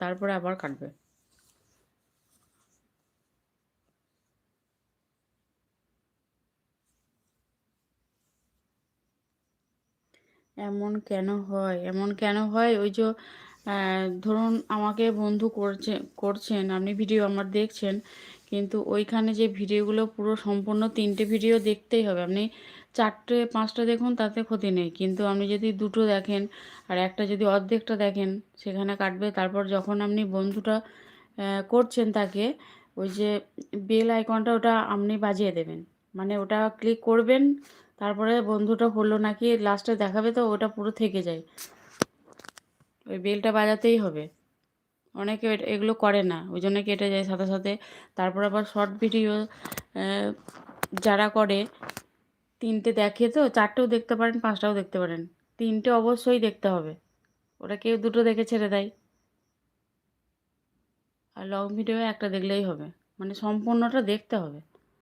তারপরে আবার কাটবে। এমন কেন হয়, এমন কেন হয়? ওই যে ধরুন আমাকে বন্ধু করছেন, আপনি ভিডিও আমার দেখছেন, কিন্তু ওইখানে যে ভিডিওগুলো পুরো সম্পূর্ণ 3টে ভিডিও দেখতেই হবে। আপনি 4টে 5টা দেখুন, তাতে ক্ষতি নেই, কিন্তু আপনি যদি 2টো দেখেন আর একটা যদি অর্ধেকটা দেখেন, সেখানে কাটবে। তারপর যখন আপনি বন্ধুটা করছেন তাকে, ওই যে বেল আইকনটা ওটা আপনি বাজিয়ে দেবেন, মানে ওটা ক্লিক করবেন, তারপরে বন্ধুটা হলো নাকি লাস্টে দেখাবে, তো ওটা পুরো থেকে যায়। ওই বেলটা বাজাতেই হবে। অনেকে এগুলো করে না, ওই জন্য কেটে যায় সাথে সাথে। তারপর আবার শর্ট ভিডিও যারা করে, 3টে দেখে, তো 4টেও দেখতে পারেন, 5টাও দেখতে পারেন, 3টে অবশ্যই দেখতে হবে। ওরা কেউ 2টো দেখে ছেড়ে দেয়। আর লং ভিডিও একটা দেখলেই হবে, মানে সম্পূর্ণটা দেখতে হবে।